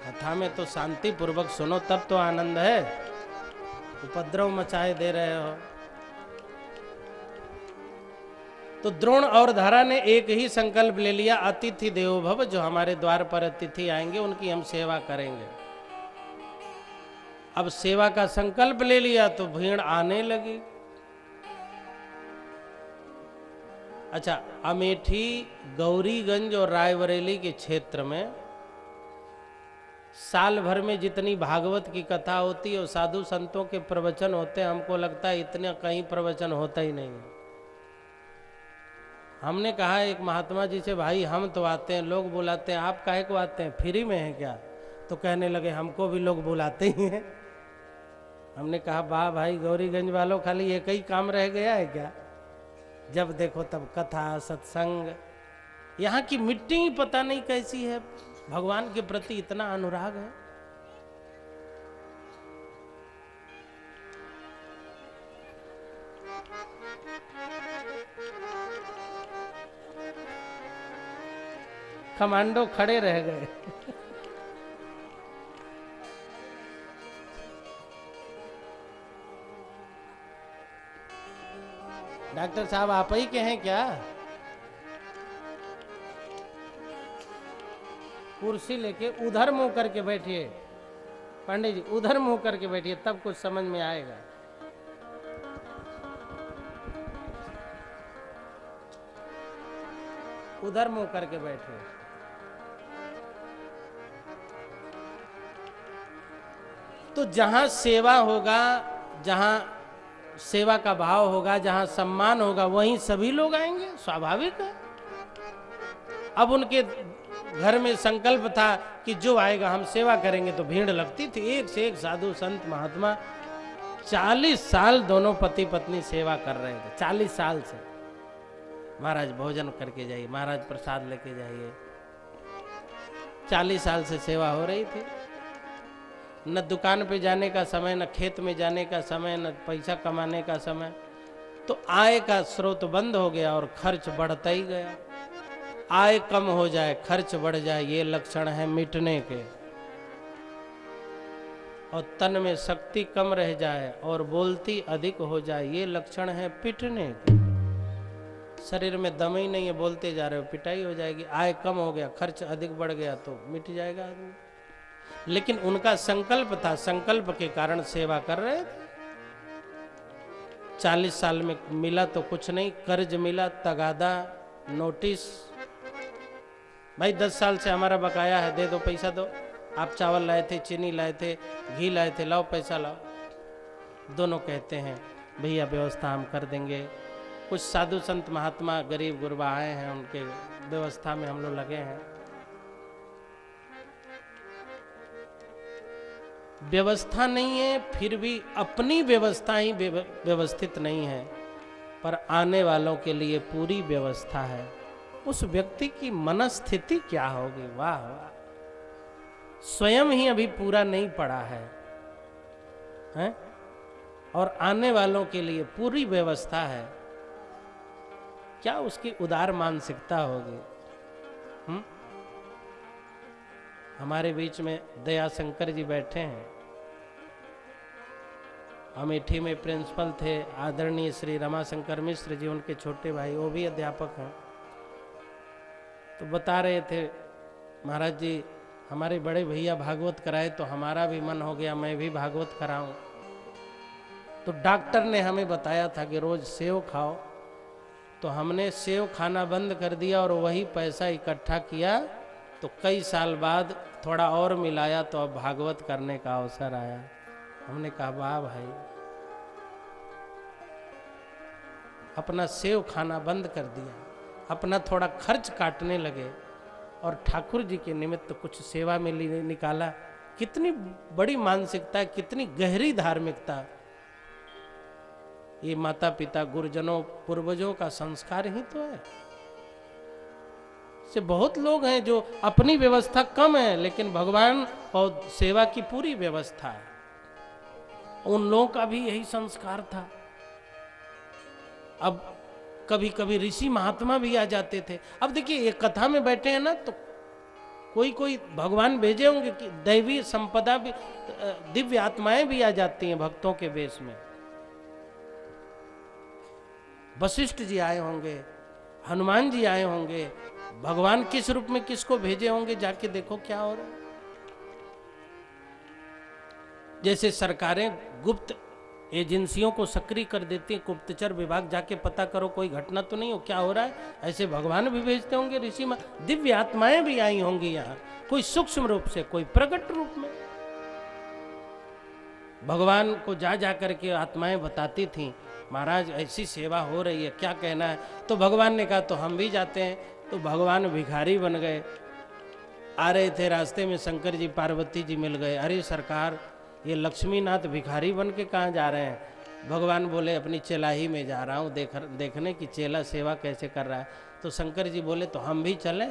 कथा में तो शांति पूर्वक सुनो तब तो आनंद है, उपद्रव मचाए दे रहे हो। तो द्रोण और धरा ने एक ही संकल्प ले लिया, अतिथि देवो भव, जो हमारे द्वार पर अतिथि आएंगे उनकी हम सेवा करेंगे। अब सेवा का संकल्प ले लिया तो भीड़ आने लगी। अच्छा, अमेठी, गौरीगंज और रायबरेली के क्षेत्र में साल भर में जितनी भागवत की कथा होती है और साधु संतों के प्रवचन होते हैं, हमको लगता है इतने कहीं प्रवचन होता ही नहीं है। हमने कहा एक महात्मा जी से, भाई हम तो आते हैं, लोग बुलाते हैं, आप काहे को आते हैं, फ्री में है क्या? तो कहने लगे हमको भी लोग बुलाते ही हैं। हमने कहा वाह भाई, गौरीगंज वालों खाली एक ही काम रह गया है क्या? जब देखो तब कथा सत्संग। यहाँ की मिट्टी ही पता नहीं कैसी है, भगवान के प्रति इतना अनुराग है। कमांडो खड़े रह गए। डॉक्टर साहब आप ही के हैं क्या? कुर्सी लेके उधर मुंह करके बैठिए पंडित जी, उधर मुंह करके बैठिए, तब कुछ समझ में आएगा। उधर मुंह करके बैठिए। तो जहां सेवा होगा, जहां सेवा का भाव होगा, जहां सम्मान होगा, वहीं सभी लोग आएंगे, स्वाभाविक है। अब उनके घर में संकल्प था कि जो आएगा हम सेवा करेंगे, तो भीड़ लगती थी, एक से एक साधु संत महात्मा। 40 साल दोनों पति पत्नी सेवा कर रहे थे, 40 साल से। महाराज भोजन करके जाइए, महाराज प्रसाद लेके जाइए। 40 साल से सेवा हो रही थी। न दुकान पे जाने का समय, न खेत में जाने का समय, न पैसा कमाने का समय। तो आय का स्रोत बंद हो गया और खर्च बढ़ता ही गया। आय कम हो जाए, खर्च बढ़ जाए, ये लक्षण है मिटने के। और तन में शक्ति कम रह जाए और बोलती अधिक हो जाए, ये लक्षण है पिटने के। शरीर में दम ही नहीं है, बोलते जा रहे हो, पिटाई हो जाएगी। आय कम हो गया, खर्च अधिक बढ़ गया तो मिट जाएगा आदमी। लेकिन उनका संकल्प था, संकल्प के कारण सेवा कर रहे थे। 40 साल में मिला तो कुछ नहीं, कर्ज मिला, तगादा, नोटिस, भाई 10 साल से हमारा बकाया है, दे दो, पैसा दो। आप चावल लाए थे, चीनी लाए थे, घी लाए थे, लाओ पैसा लाओ। दोनों कहते हैं भैया व्यवस्था हम कर देंगे। कुछ साधु संत महात्मा गरीब गुरबा आए हैं, उनके व्यवस्था में हम लोग लगे हैं। व्यवस्था नहीं है, फिर भी अपनी व्यवस्था ही व्यवस्थित नहीं है, पर आने वालों के लिए पूरी व्यवस्था है। उस व्यक्ति की मनस्थिति क्या होगी? वाह वाह, स्वयं ही अभी पूरा नहीं पड़ा है, हैं? और आने वालों के लिए पूरी व्यवस्था है। क्या उसकी उदार मानसिकता होगी? हमारे बीच में दया शंकर जी बैठे हैं। अमेठी में प्रिंसिपल थे आदरणीय श्री रमाशंकर मिश्र जी, उनके छोटे भाई, वो भी अध्यापक हैं। तो बता रहे थे, महाराज जी हमारे बड़े भैया भागवत कराए तो हमारा भी मन हो गया मैं भी भागवत कराऊं। तो डॉक्टर ने हमें बताया था कि रोज सेव खाओ, तो हमने सेव खाना बंद कर दिया और वही पैसा इकट्ठा किया। तो कई साल बाद थोड़ा और मिलाया तो अब भागवत करने का अवसर आया। हमने कहा वाह भाई, अपना सेव खाना बंद कर दिया, अपना थोड़ा खर्च काटने लगे और ठाकुर जी के निमित्त कुछ सेवा में निकाला। कितनी बड़ी मानसिकता, कितनी गहरी धार्मिकता। ये माता पिता गुरुजनों पूर्वजों का संस्कार ही तो है। से बहुत लोग हैं जो अपनी व्यवस्था कम है, लेकिन भगवान और सेवा की पूरी व्यवस्था है। उन लोगों का भी यही संस्कार था। अब कभी कभी ऋषि महात्मा भी आ जाते थे। अब देखिए, एक कथा में बैठे हैं ना, तो कोई कोई भगवान भेजे होंगे कि दैवी संपदा भी, दिव्य आत्माएं भी आ जाती हैं भक्तों के वेश में। वशिष्ठ जी आए होंगे, हनुमान जी आए होंगे, भगवान किस रूप में किसको भेजे होंगे, जाके देखो क्या हो रहा है। जैसे सरकारें गुप्त एजेंसियों को सक्रिय कर देती हैं, गुप्तचर विभाग जाके पता करो कोई घटना तो नहीं हो, क्या हो रहा है, ऐसे भगवान भी भेजते होंगे, ऋषि दिव्य आत्माएं भी आई होंगी यहाँ, कोई सूक्ष्म रूप से, कोई प्रकट रूप में। भगवान को जा जा करके आत्माएं बताती थीं, महाराज ऐसी सेवा हो रही है, क्या कहना है। तो भगवान ने कहा तो हम भी जाते हैं। तो भगवान भिखारी बन गए। आ रहे थे, रास्ते में शंकर जी पार्वती जी मिल गए। अरे सरकार, ये लक्ष्मीनाथ भिखारी बन के कहाँ जा रहे हैं। भगवान बोले अपनी चेलाही में जा रहा हूँ, देखने की चेला सेवा कैसे कर रहा है। तो शंकर जी बोले तो हम भी चलें।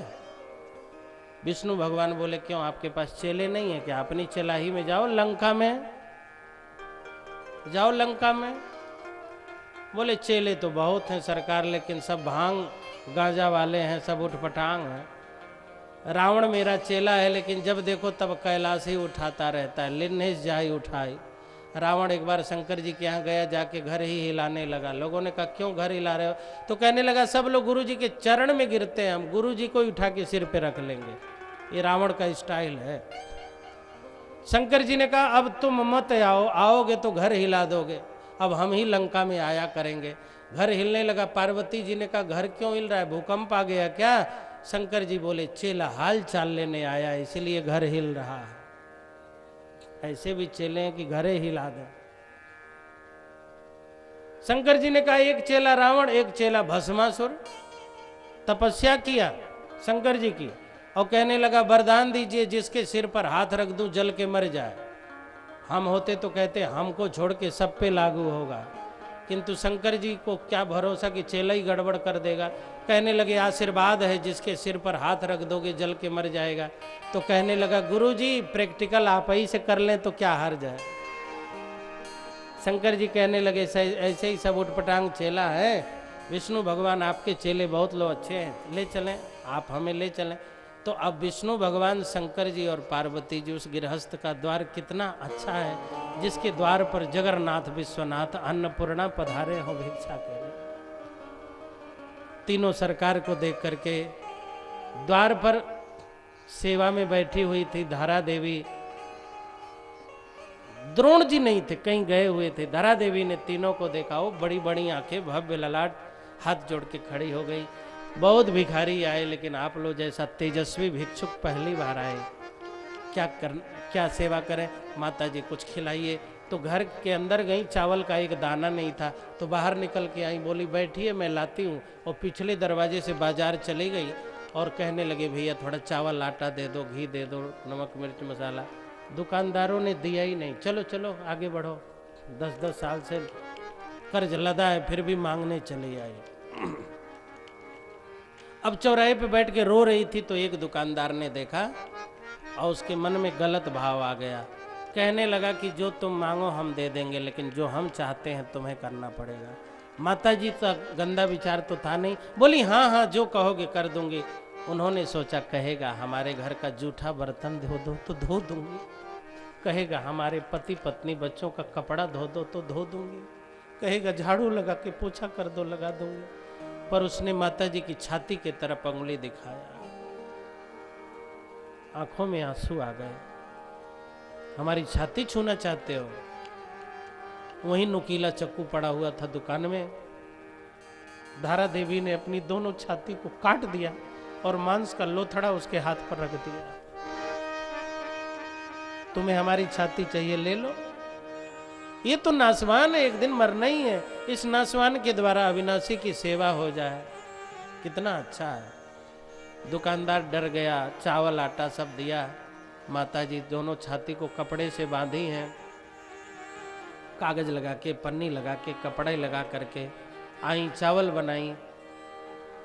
विष्णु भगवान बोले क्यों, आपके पास चेले नहीं है क्या, अपनी चेलाही में जाओ, लंका में जाओ, लंका में। बोले चेले तो बहुत हैं सरकार, लेकिन सब भांग गांजा वाले हैं, सब उठपटांग हैं। रावण मेरा चेला है, लेकिन जब देखो तब कैलाश ही उठाता रहता है, लिन्नेस जाई उठाई। रावण एक बार शंकर जी के यहाँ गया, जाके घर ही हिलाने लगा। लोगों ने कहा क्यों घर हिला रहे हो, तो कहने लगा सब लोग गुरु जी के चरण में गिरते हैं, हम गुरु जी को उठा के सिर पे रख लेंगे। ये रावण का स्टाइल है। शंकर जी ने कहा अब तुम मत आओ, आओगे तो घर हिला दोगे, अब हम ही लंका में आया करेंगे। घर हिलने लगा। पार्वती जी ने कहा घर क्यों हिल रहा है, भूकंप आ गया क्या। शंकर जी बोले चेला हाल चाल लेने आया, इसलिए घर हिल रहा है। ऐसे भी चेले हैं कि घरे हिला दें। शंकर जी ने कहा एक चेला रावण, एक चेला भस्मासुर। तपस्या किया शंकर जी की, और कहने लगा वरदान दीजिए जिसके सिर पर हाथ रख दूं जल के मर जाए। हम होते तो कहते हमको छोड़ के सब पे लागू होगा, किंतु शंकर जी को क्या भरोसा कि चेला ही गड़बड़ कर देगा। कहने लगे आशीर्वाद है, जिसके सिर पर हाथ रख दोगे जल के मर जाएगा। तो कहने लगा गुरु जी प्रैक्टिकल आप ही से कर लें तो क्या हर्ज है। शंकर जी कहने लगे ऐसे ही सब उठपटांग चेला है, विष्णु भगवान आपके चेले बहुत लोग अच्छे हैं, ले चलें, आप हमें ले चलें। तो अब विष्णु भगवान, शंकर जी और पार्वती जी, उस गृहस्थ का द्वार कितना अच्छा है, जिसके द्वार पर जगन्नाथ विश्वनाथ अन्नपूर्णा पधारे हो भिक्षा के लिए। तीनों सरकार को देख करके द्वार पर सेवा में बैठी हुई थी धारा देवी। द्रोण जी नहीं थे, कहीं गए हुए थे। धारा देवी ने तीनों को देखा, वो बड़ी बड़ी आंखें, भव्य ललाट, हाथ जोड़ के खड़ी हो गई। बहुत भिखारी आए, लेकिन आप लोग जैसा तेजस्वी भिक्षुक पहली बार आए, क्या सेवा करें। माता जी कुछ खिलाइए। तो घर के अंदर गई, चावल का एक दाना नहीं था, तो बाहर निकल के आई, बोली बैठिए मैं लाती हूँ। और पिछले दरवाजे से बाजार चली गई और कहने लगे भैया थोड़ा चावल आटा दे दो, घी दे दो, नमक मिर्च मसाला। दुकानदारों ने दिया ही नहीं। चलो चलो आगे बढ़ो, 10-10 साल से कर्ज लदा है, फिर भी मांगने चली आई। अब चौराहे पे बैठ के रो रही थी, तो एक दुकानदार ने देखा और उसके मन में गलत भाव आ गया। कहने लगा कि जो तुम मांगो हम दे देंगे, लेकिन जो हम चाहते हैं तुम्हें करना पड़ेगा। माता जी का गंदा विचार तो था नहीं, बोली हाँ हाँ जो कहोगे कर दूंगी। उन्होंने सोचा कहेगा हमारे घर का जूठा बर्तन धो दो तो धो दूंगी, कहेगा हमारे पति पत्नी बच्चों का कपड़ा धो दो तो धो दूंगी, कहेगा झाड़ू लगा के पोछा कर दो लगा दूंगी। पर उसने माता जी की छाती के तरफ उंगली दिखाया। आंखों में आंसू आ गए। हमारी छाती छूना चाहते हो। वहीं नुकीला चक्कू पड़ा हुआ था दुकान में। धारा देवी ने अपनी दोनों छाती को काट दिया और मांस का लोथड़ा उसके हाथ पर रख दिया। तुम्हें हमारी छाती चाहिए ले लो, ये तो नासवान है, एक दिन मरना ही है। इस नासवान के द्वारा अविनाशी की सेवा हो जाए, कितना अच्छा है। दुकानदार डर गया, चावल आटा सब दिया। माताजी दोनों छाती को कपड़े से बांधी हैं, कागज लगा के, पन्नी लगा के, कपड़े लगा करके आई, चावल बनाई।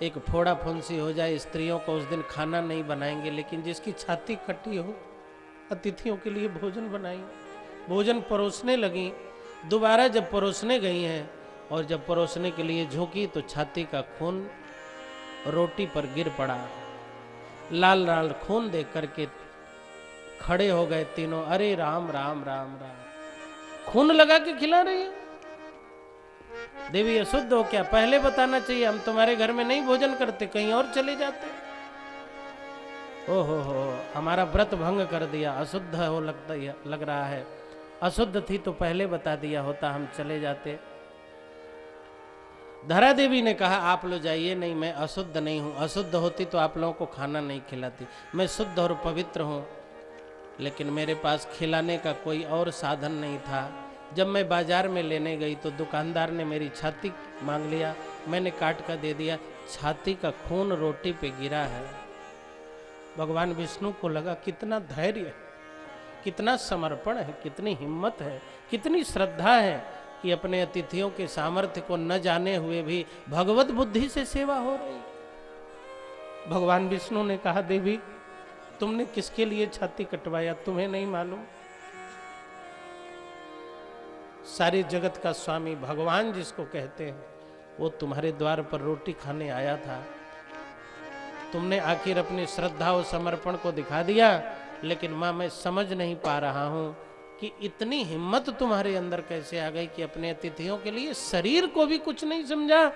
एक फोड़ा फुंसी हो जाए, स्त्रियों को उस दिन खाना नहीं बनाएंगे, लेकिन जिसकी छाती कटी हो अतिथियों के लिए भोजन बनाई। भोजन परोसने लगी। दोबारा जब परोसने गई हैं और जब परोसने के लिए झुकी तो छाती का खून रोटी पर गिर पड़ा। लाल लाल खून देख करके खड़े हो गए तीनों। अरे राम राम राम राम, खून लगा के खिला रही है देवी, अशुद्ध हो क्या? पहले बताना चाहिए, हम तुम्हारे घर में नहीं भोजन करते, कहीं और चले जाते। ओहो हो, हमारा व्रत भंग कर दिया, अशुद्ध हो लग रहा है। अशुद्ध थी तो पहले बता दिया होता, हम चले जाते। धरा देवी ने कहा आप लोग जाइए। नहीं, मैं अशुद्ध नहीं हूं, अशुद्ध होती तो आप लोगों को खाना नहीं खिलाती। मैं शुद्ध और पवित्र हूं, लेकिन मेरे पास खिलाने का कोई और साधन नहीं था। जब मैं बाजार में लेने गई तो दुकानदार ने मेरी छाती मांग लिया, मैंने काट कर दे दिया। छाती का खून रोटी पे गिरा है। भगवान विष्णु को लगा कितना धैर्य है, कितना समर्पण है, कितनी हिम्मत है, कितनी श्रद्धा है कि अपने अतिथियों के सामर्थ्य को न जाने हुए भी भगवत बुद्धि से सेवा हो रही। भगवान विष्णु ने कहा देवी, तुमने किसके लिए छाती कटवाया, तुम्हें नहीं मालूम? सारे जगत का स्वामी भगवान जिसको कहते हैं, वो तुम्हारे द्वार पर रोटी खाने आया था। तुमने आखिर अपनी श्रद्धा और समर्पण को दिखा दिया, लेकिन माँ मैं समझ नहीं पा रहा हूं कि इतनी हिम्मत तुम्हारे अंदर कैसे आ गई कि अपने अतिथियों के लिए शरीर को भी कुछ नहीं समझा।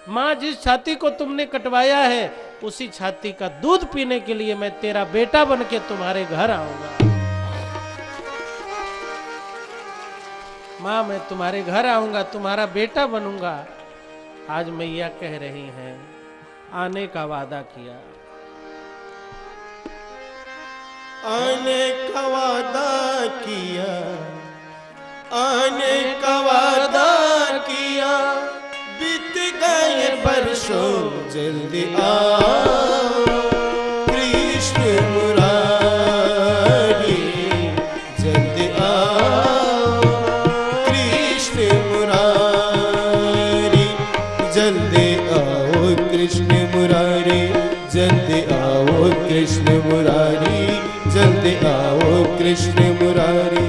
माँ, जिस छाती को तुमने कटवाया है उसी छाती का दूध पीने के लिए मैं तेरा बेटा बन के तुम्हारे घर आऊंगा। माँ, मैं तुम्हारे घर आऊंगा, तुम्हारा बेटा बनूंगा। आज मैया कह रही हैं, आने का वादा किया, आने का वादा किया, आने का वादा किया, बीत गए बरसों जल्दी आओ कृष्ण मुरारी, जल्दी आओ कृष्ण मुरारी, जल्दी आओ कृष्ण मुरारी, जल्दी आओ कृष्ण मुरारी, जल्दी आओ कृष्ण मुरारी,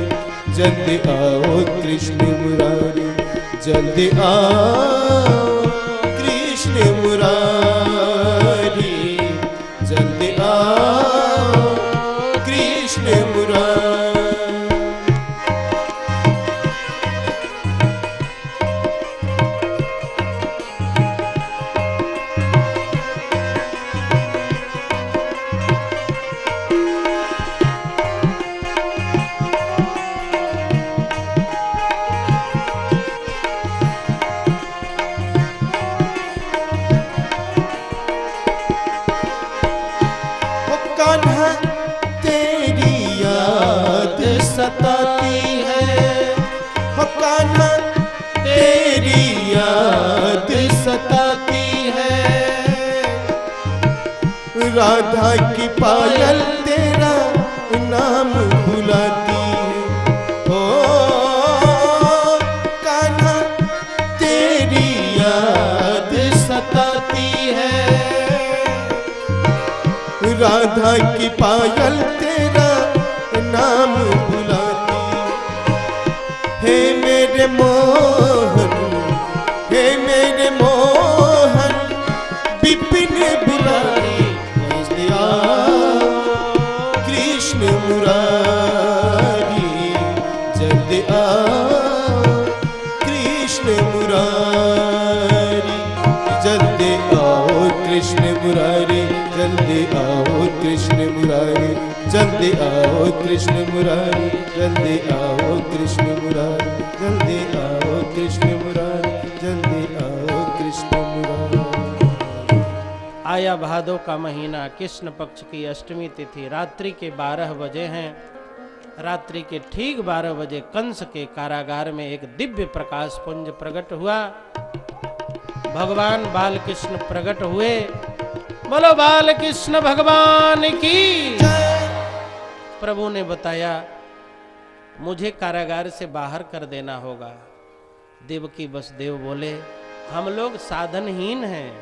जल्दी आओ कृष्ण मुरारी, जल्दी आओ कृष्ण मुरारी, जल्दी आओ कृष्ण मुरारी। सताती है हो कान्हा, तेरी याद सताती है, राधा की पायल तेरा नाम भुलाती है। ओ कान्हा, तेरी याद सताती है, राधा की पायल तेरा नाम बुलाती। हे मेरे मोहन, हे मेरे मोहन, विपिन बुलाए कृष्ण मुरारी, जल्दी आओ कृष्ण मुरारी, जल्दी आओ कृष्ण मुरारी, जल्दी आओ कृष्ण मुरारी, जल्दी आओ कृष्ण मुरारी, जल्दी आओ कृष्ण मुरारी, जल्दी आओ कृष्ण मुरारी, जल्दी आओ कृष्ण मुरारी। आया भादों का महीना, कृष्ण पक्ष की अष्टमी तिथि, रात्रि के 12 बजे हैं। रात्रि के ठीक 12 बजे कंस के कारागार में एक दिव्य प्रकाश पुंज प्रकट हुआ। भगवान बाल कृष्ण प्रकट हुए। बोलो बाल कृष्ण भगवान की। प्रभु ने बताया मुझे कारागार से बाहर कर देना होगा। देवकी वसुदेव बोले हम लोग साधनहीन हैं,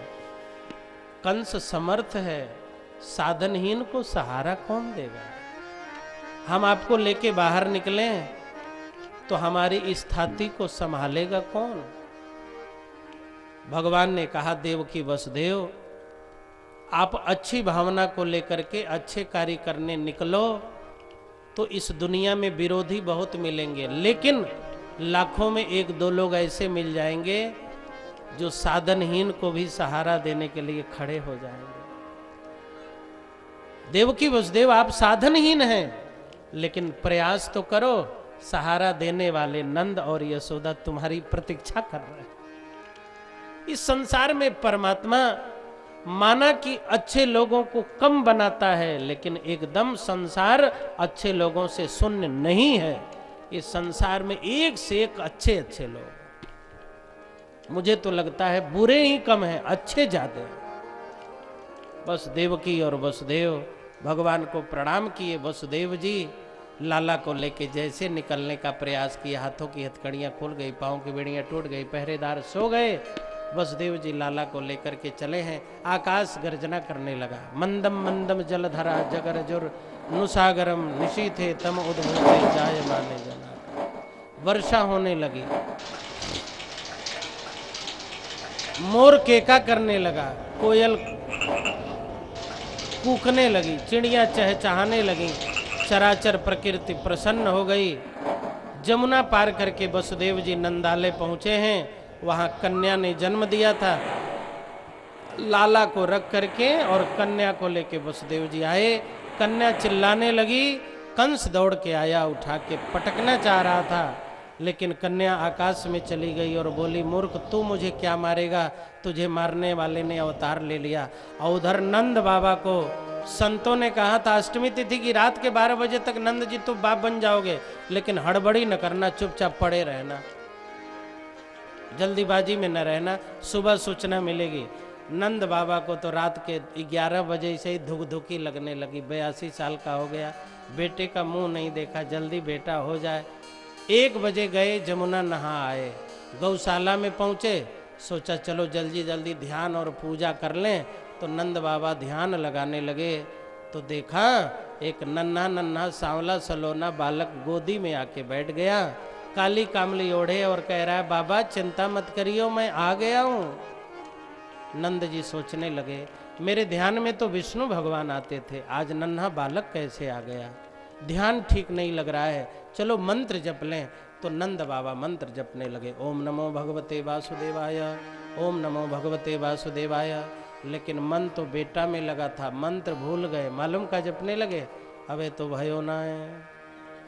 कंस समर्थ है, साधनहीन को सहारा कौन देगा? हम आपको लेके बाहर निकले तो हमारी इस छाती को संभालेगा कौन? भगवान ने कहा देवकी वसुदेव आप अच्छी भावना को लेकर के अच्छे कार्य करने निकलो तो इस दुनिया में विरोधी बहुत मिलेंगे, लेकिन लाखों में एक दो लोग ऐसे मिल जाएंगे जो साधनहीन को भी सहारा देने के लिए खड़े हो जाएंगे। देवकी वसुदेव आप साधनहीन हैं, लेकिन प्रयास तो करो। सहारा देने वाले नंद और यशोदा तुम्हारी प्रतीक्षा कर रहे हैं। इस संसार में परमात्मा माना कि अच्छे लोगों को कम बनाता है, लेकिन एकदम संसार अच्छे लोगों से शून्य नहीं है। इस संसार में एक से एक अच्छे अच्छे लोग, मुझे तो लगता है बुरे ही कम हैं, अच्छे ज्यादा हैं। बस देवकी और वसुदेव भगवान को प्रणाम किए। वसुदेव जी लाला को लेके जैसे निकलने का प्रयास किया, हाथों की हथकड़ियां खुल गई, पांव की बेड़ियां टूट गई, पहरेदार सो गए। वसुदेव जी लाला को लेकर के चले हैं। आकाश गर्जना करने लगा। मंदम मंदम जलधरा जगर जुर नुसागरम निशीथे तम उद्भूते जाय माने जना। वर्षा होने लगी, मोर केका करने लगा, कोयल कूकने लगी, चिड़ियां चहचहाने लगी, चराचर प्रकृति प्रसन्न हो गई। जमुना पार करके वसुदेव जी नंदालय पहुंचे हैं। वहां कन्या ने जन्म दिया था। लाला को रख करके और कन्या को लेके वसुदेव जी आए। कन्या चिल्लाने लगी, कंस दौड़ के आया, उठा के पटकना चाह रहा था, लेकिन कन्या आकाश में चली गई और बोली, मूर्ख तू मुझे क्या मारेगा, तुझे मारने वाले ने अवतार ले लिया। और उधर नंद बाबा को संतों ने कहा था अष्टमी तिथि की रात के 12 बजे तक नंद जी तो बाप बन जाओगे, लेकिन हड़बड़ी न करना, चुपचाप पड़े रहना, जल्दीबाजी में न रहना, सुबह सूचना मिलेगी। नंद बाबा को तो रात के 11 बजे से ही धुकधुकी लगने लगी। 82 साल का हो गया, बेटे का मुंह नहीं देखा, जल्दी बेटा हो जाए। 1 बजे गए, जमुना नहा आए, गौशाला में पहुँचे, सोचा चलो जल्दी जल्दी ध्यान और पूजा कर लें। तो नंद बाबा ध्यान लगाने लगे तो देखा एक नन्हा नन्हा सांवला सलोना बालक गोदी में आके बैठ गया, काली कामली ओढ़े और कह रहा है, बाबा चिंता मत करियो, मैं आ गया हूँ। नंद जी सोचने लगे, मेरे ध्यान में तो विष्णु भगवान आते थे, आज नन्हा बालक कैसे आ गया, ध्यान ठीक नहीं लग रहा है, चलो मंत्र जप लें। तो नंद बाबा मंत्र जपने लगे, ओम नमो भगवते वासुदेवाय, ओम नमो भगवते वासुदेवाय। लेकिन मन तो बेटा में लगा था, मंत्र भूल गए। मालूम का जपने लगे, अबे तो भयो ना है,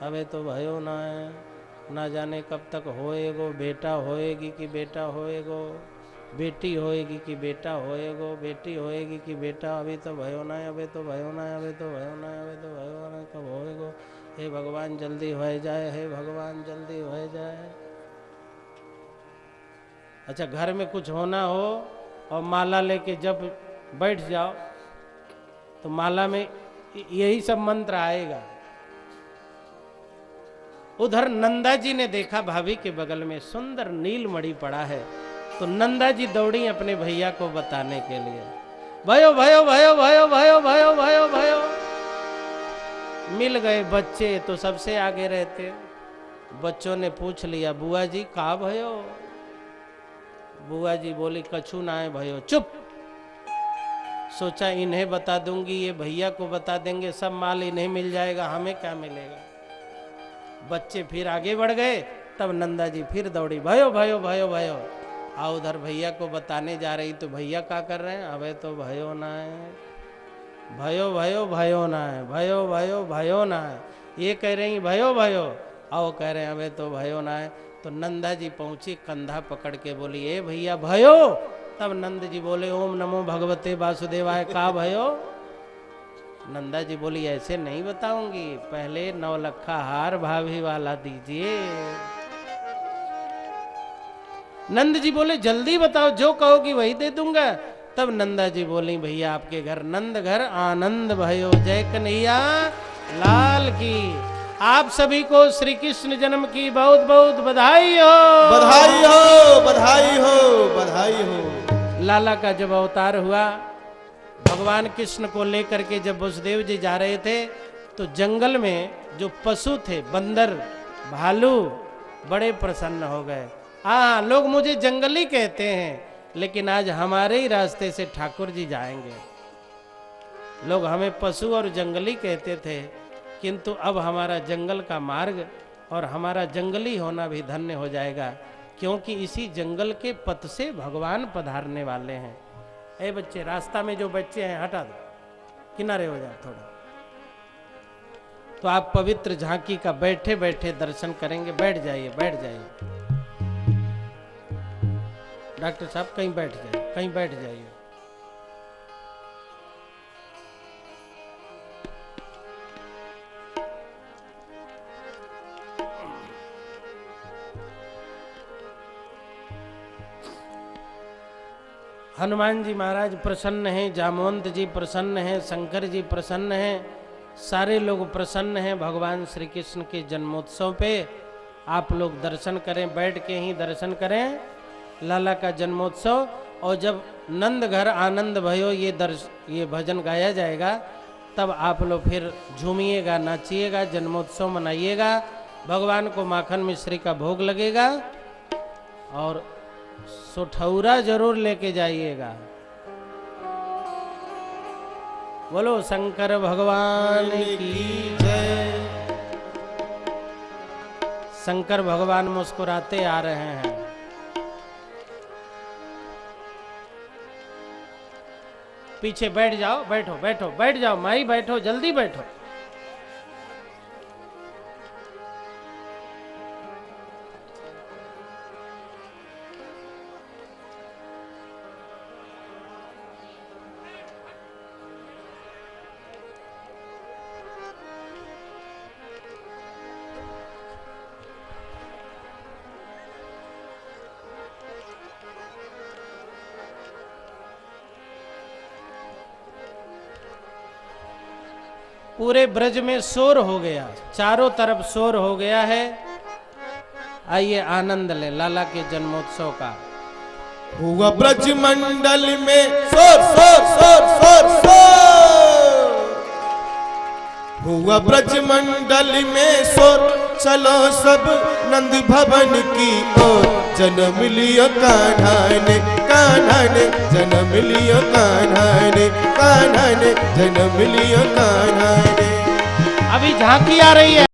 अबे तो भयो ना है, ना जाने कब तक होएगो, बेटा होएगी कि बेटा होएगो, बेटी होएगी कि बेटा होएगो, बेटी होएगी कि बेटा, अभी तो भयो ना है, अबे तो भयो ना है, अबे तो भयो ना है, अबे तो भयो ना है, कब होएगो, हे भगवान जल्दी हो जाए, हे भगवान जल्दी हो जाए। अच्छा, घर में कुछ होना हो और माला लेके जब बैठ जाओ तो माला में यही सब मंत्र आएगा। उधर नंदा जी ने देखा भाभी के बगल में सुंदर नीलमणि पड़ा है, तो नंदा जी दौड़ी अपने भैया को बताने के लिए, भयो भयो भयो भयो भयो भयो भयो भयो। मिल गए बच्चे तो सबसे आगे रहते। बच्चों ने पूछ लिया, बुआ जी का भयो? बुआ जी बोली, कछु ना है भयो। चुप। सोचा इन्हें बता दूंगी, ये भैया को बता देंगे, सब माल इन्हें मिल जाएगा, हमें क्या मिलेगा। बच्चे फिर आगे बढ़ गए, तब नंदा जी फिर दौड़ी, भयो भयो भयो भयो। आ उधर भैया को बताने जा रही तो भैया क्या कर रहे हैं, अबे तो भयो ना है, भयो भयो भयो ना है, भयो भयो भयो ना है। ये कह रही भयो भयो, आओ कह रहे हैं अबे तो भयो ना है। तो नंदा जी पहुंची, कंधा पकड़ के बोली, ए भैया भयो। तब नंद जी बोले, ओम नमो भगवते वासुदेवाय, का भयो? नंदा जी बोली, ऐसे नहीं बताऊंगी, पहले 9 लखा हार भाभी वाला दीजिए। नंद जी बोले, जल्दी बताओ, जो कहोगी वही दे दूंगा। तब नंदा जी बोली, भैया आपके घर नंद घर आनंद भयो, जय कन्हैया लाल की। आप सभी को श्री कृष्ण जन्म की बहुत बहुत बधाई हो, बधाई हो, बधाई हो, बधाई हो। लाला का जब अवतार हुआ, भगवान कृष्ण को लेकर के जब वसुदेव जी जा रहे थे तो जंगल में जो पशु थे, बंदर भालू, बड़े प्रसन्न हो गए। हाँ, लोग मुझे जंगली कहते हैं, लेकिन आज हमारे ही रास्ते से ठाकुर जी जाएंगे। लोग हमें पशु और जंगली कहते थे, किंतु अब हमारा जंगल का मार्ग और हमारा जंगली होना भी धन्य हो जाएगा, क्योंकि इसी जंगल के पथ से भगवान पधारने वाले हैं। ए बच्चे, रास्ता में जो बच्चे हैं हटा दो, किनारे हो जाओ थोड़ा। तो आप पवित्र झांकी का बैठे बैठे दर्शन करेंगे। बैठ जाइए, बैठ जाइए। डॉक्टर साहब कहीं बैठ जाइए, कहीं बैठ जाइए। हनुमान जी महाराज प्रसन्न हैं, जामवंत जी प्रसन्न हैं, शंकर जी प्रसन्न हैं, सारे लोग प्रसन्न हैं भगवान श्री कृष्ण के जन्मोत्सव पे। आप लोग दर्शन करें, बैठ के ही दर्शन करें लाला का जन्मोत्सव। और जब नंद घर आनंद भयो ये भजन गाया जाएगा, तब आप लोग फिर झूमिएगा, नाचिएगा, जन्मोत्सव मनाइएगा। भगवान को माखन मिश्री का भोग लगेगा और सुठौरा जरूर लेके जाइएगा। बोलो शंकर भगवान की जय। शंकर भगवान मुस्कुराते आ रहे हैं। पीछे बैठ जाओ, बैठो बैठो, बैठ जाओ माई, बैठो, जल्दी बैठो। पूरे ब्रज में शोर हो गया, चारों तरफ शोर हो गया है। आइए आनंद ले लाला के जन्मोत्सव का। हुआ ब्रज मंडल में शोर शोर शोर शोर शोर, हुआ ब्रज मंडल में शोर, चलो सब नंद भवन की ओर। जन्म लियो कान्हा ने, कान्हा ने जन्म लियो कान्हा ने, कान्हा ने जन्म लियो कान्हा ने। अभी झांकी आ रही है।